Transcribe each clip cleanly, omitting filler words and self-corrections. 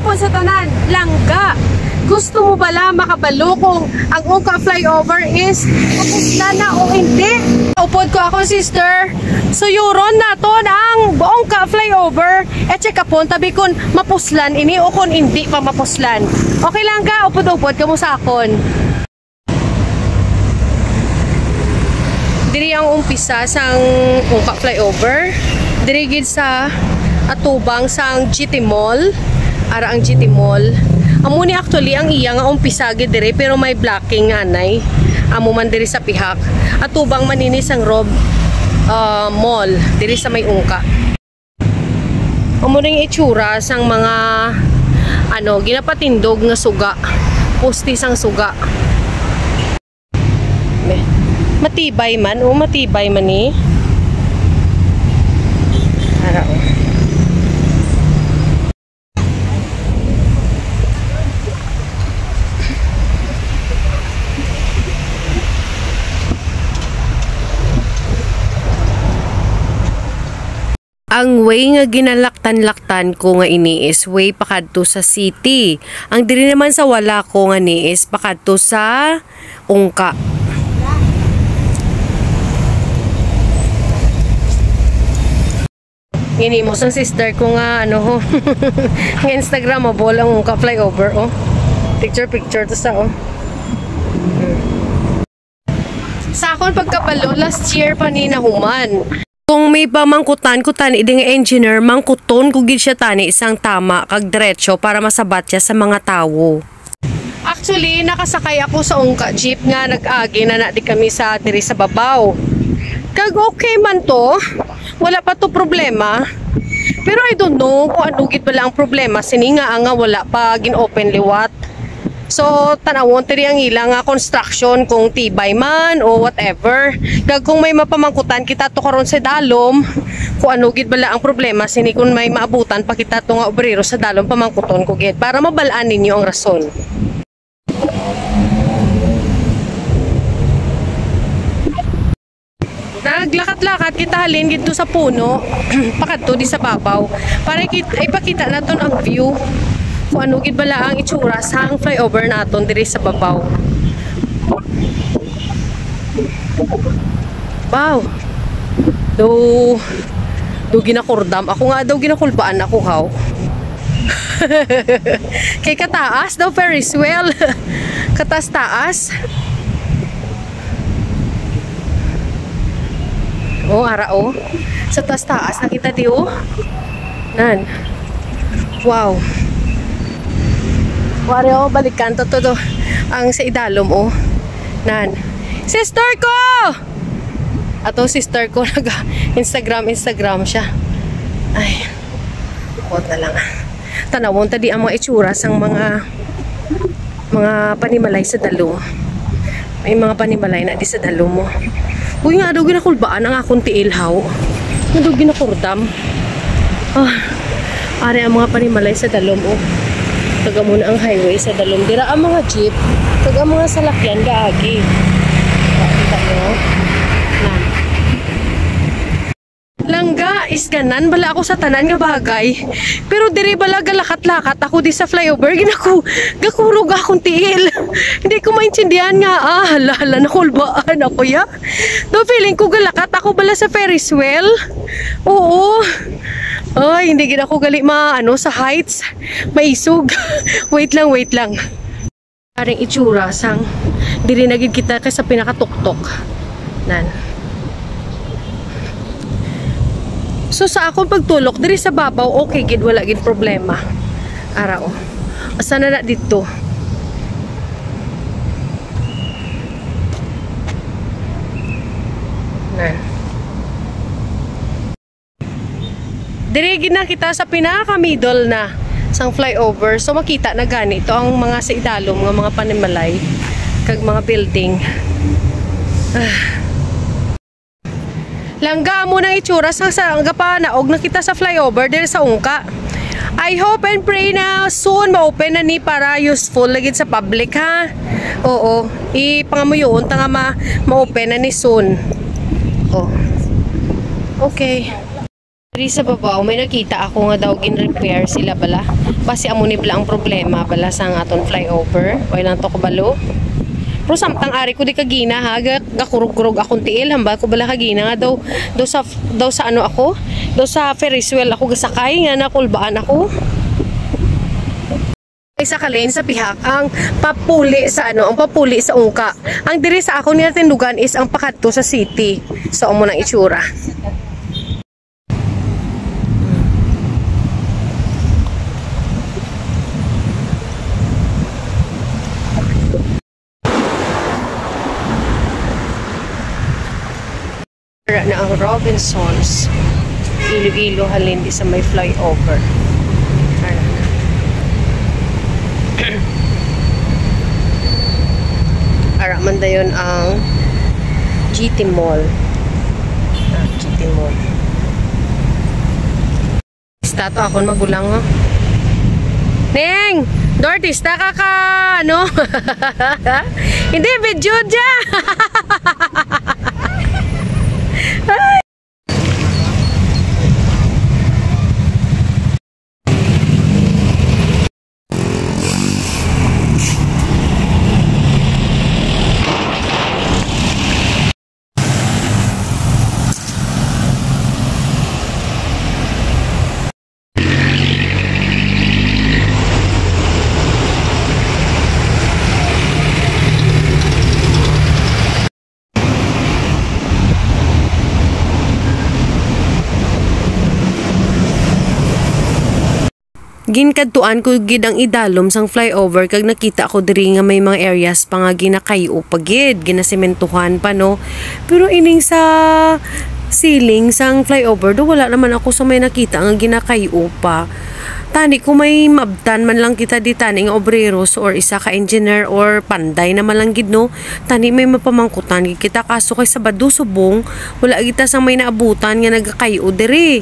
gapon sa tanan, langga. Gusto mo bala makabalo kung ang ungka flyover is kapusla na o hindi? Upod ko ako, sister. Suyuron naton ang ungka flyover. E check upon tabi kung mapuslan ini o kung hindi pa mapuslan. Okay lang ka, upod-upod ka mo sa akon. Diri ang umpisa sang ungka flyover. Diri gid sa atubang sang GT Mall. Ara ang GT Mall. Amo ni actually ang iya nga umpisa gid dire pero may blocking anay. Amo man diri sa pihak. Atubang maninis ang Rob Mall diri sa may ungka. Amo ring itsura sang mga ginapatindog nga suga. Postis ang suga. Matibay man o matibay man ni. Ara o. Ang way nga ginalaktan-laktan ko nga ini is way pakadto sa city. Ang diri naman sa wala ko nga ni is pakadto sa ungka. Ini mo sa sister ko nga ng Instagram mo ang ungka flyover oh. Picture to sa oh. Sa akon pagkabalo last year pa ni nahuman. Kung may pamangkutan-kutan iding engineer, mangkuton kung gid siya tani isang tama kag diretso para masabat siya sa mga tawo. Actually, nakasakay ako sa ungka jeep nga nag-agi na di kami sa diri sa babaw. Kag okay man to, wala pa to problema. Pero I don't know kung ano gid pala ang problema sini nga wala pa gin-open liwat. So, tanawon tiri ang ilang construction kung tibay man o whatever. Gag kung may mapamangkutan kita to karon sa dalom, kung ano gid bala ang problema sini kung may maabutan pa kita to nga obrero sa dalom pamangkuton ko gid para mabalaan ninyo ang rason. Naglakat-lakat kita halin gid sa puno, pakadto di sa babaw para ipakita naton ang view. Kung ano gid bala ang itsura sa ang flyover naton diri sa babaw. Wow. Do ginakurdam. Ako nga daw ginakulbaan ako haw. Kay kataas daw Ferris wheel. Katas-taas. Oh, ara oh. Sa taas-taas nakita di oh. Nan. Wow. Wari oh, balikan to ang sa idalom oh. Nan. Sister ko! Ato sister ko nag-Instagram siya. Ay. Bot na lang. Tanawon tadi ang mga itsura sang mga panimalay sa dalom. May mga panimalay na di sa dalom mo. Uy nga daw ginakulbaan ang akong tiilhaw. Nga daw ginakurdam. Ari ang mga panimalay sa dalom oh. Taga muna ang highway sa dalom. Dira ang mga jeep. Taga mga salakyan gaagi. Kita nyo. Langga is ganan. Bala ako sa tanan nga bagay. Pero diri bala galakat-lakat ako di sa flyover. Gakurog akong tiil. Hindi ko maintindihan nga. Hala nakulbaan ako ya. Do feeling ko galakat ako bala sa Ferris wheel. Oo. Ay, hindi gina ako gali sa heights. Maisog. wait lang. Parang itsura sang diri na gid kita kay sa pinakatuktok. Nan. So sa akong pagtulok diri sa babaw, okay gid wala gid problema. Ara oh. Asa na dito? Nan. Diri gid na kita sa pinaka-middle na sang flyover. So makita na ganito ang mga sa idalom nga mga panimalay kag mga building. Langga mo nang itsura sa gapanaog na kita sa flyover diri sa ungka. I hope and pray na soon ma-open na ni para useful lagi sa public ha. Oo, ipangamuyon ta nga ma-open na ni soon. Oh. Okay. Diri sa babaw, may nakita ako nga daw gin-repair sila bala. Basi amo ni bala ang problema bala sa nga aton flyover. Way lang to kabalo. Pero samtang ari ko di kagina ha, gakurog-kurog akong tiil hamba ko bala kagina nga daw sa ano ako, daw sa Ferris wheel ako gasakay nga nakulbaan ako. Isa kalin sa pihak ang papuli sa ano, ang papuli sa ungka. Ang diri sa ako niya tindugan is ang pakadto sa city. So amo nang itsura. Na ang Robinsons Iloilo halin di sa may flyover. Ara man dayon ang GT Mall. GT Mall. Stato akon magulang ha. Neng, Dortista ka ka ano? Hindi video dya. Ginkadtuan ko gid ang idalom sang flyover kag nakita ko diri nga may mga areas pa nga ginakayo pagid, ginasementuhan pa no. Pero ining sa ceiling sang flyover do wala naman ako sa may nakita nga ginakayo pa. Tani kung may mabtan man lang kita di tani nga obreros or isa ka engineer or panday naman lang gid no. Tani may mapamangkutan gid kita kaso kay Sabado subong wala kita sang may naabutan nga nagakayo diri.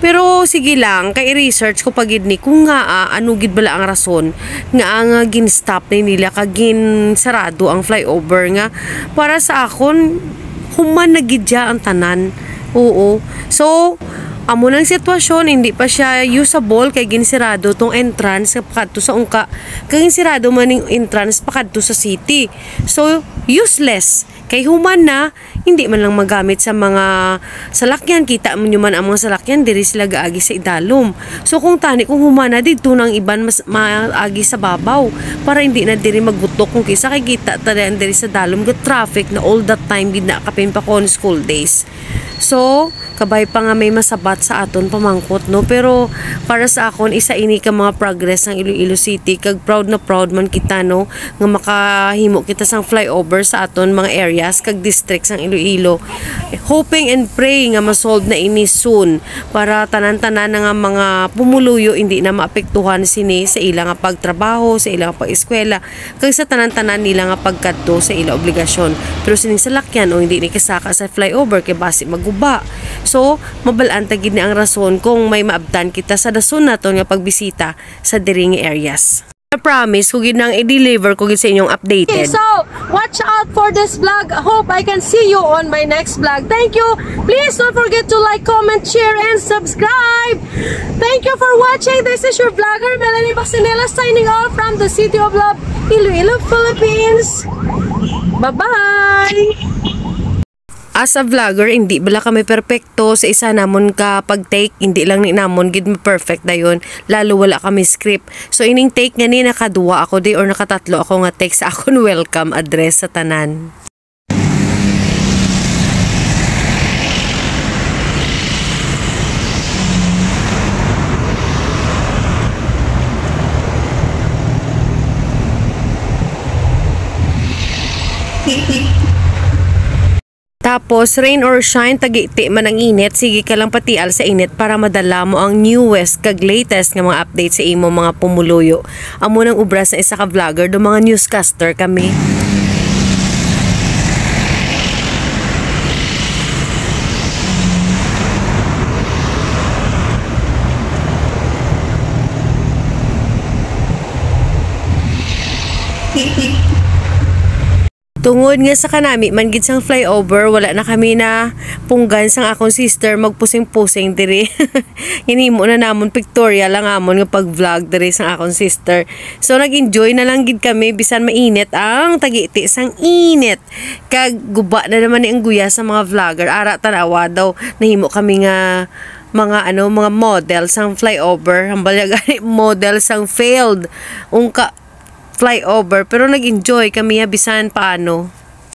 Pero sige lang kay research ko pagid ni kung nga ano gid bala ang rason nga ang gin-stop ni nila kag gin-sarado ang flyover nga para sa akon human na gid ang tanan. Oo. So amo nang sitwasyon hindi pa siya usable kay ginsirado tong entrance pakadto sa ungka kay ginsirado man ning entrance pakadto sa city. So useless kay human na hindi man lang magamit sa mga salakyan. Kita mo man ang mga salakyan diri sila gaagi sa idalom. So kung tani kung human na didto nang iban mas maagi sa babaw para hindi na diri magbutok kung kisa kay kita tanan diri sa dalom ga traffic na all that time gid na kapin pa kon school days. So kabay pa nga may masabat sa aton pamangkot no, pero para sa akon isa ini ka mga progress ng Iloilo City kag proud na proud man kita no nga makahimo kita sang flyover sa aton mga areas kag districts ng Iloilo. Hoping and praying nga ma-solve na ini soon para tanan-tanan nga mga pumuluyo hindi na maapektuhan sini sa ilang nga pagtrabaho, sa ilang pag-eskwela kag sa tanan-tanan nila nga pagkadto sa ilang obligasyon. Pero sining salakyan o hindi ni kasaka sa flyover kay basi maguba. So, mabalaan tagid ni ang rason kung may maabtan kita sa dason naton nga pagbisita sa diring areas. I promise kung ginang i-deliver ko gid sa inyong updated. So, watch out for this vlog. I hope I can see you on my next vlog. Thank you. Please don't forget to like, comment, share, and subscribe. Thank you for watching. This is your vlogger, Melanie Baxinela, signing off from the City of Love, Iloilo, Philippines. Bye-bye! As a vlogger, hindi bala kami perfecto sa isa namon ka pag-take, hindi lang ni namon gid mo perfect dayon, lalo wala kami script. So ining take nga ni nakaduwa ako di or nakatatlo ako nga take sa akon welcome address sa tanan. Tapos, rain or shine, tagiti man ang init, sige ka lang patial sa init para madala mo ang newest kag latest nga mga update sa imo mga pumuluyo. Amo nang ubra sa isa ka vlogger, do mga newscaster kami. Tungod nga sa kanami man gid sang flyover, wala na kami na punggan sang akong sister magpusing-pusing diri. Hinimo na namon pictorial lang amon nga pag-vlog diri sang akong sister. So nag-enjoy na lang gid kami bisan mainit ang tagiti sang init. Kag guba na naman ni ang guya sa mga vlogger. Ara tanawa daw nahimo kami nga mga model sang flyover. Hambal gani model sang failed. Ungka flyover pero nag-enjoy kami bisan paano.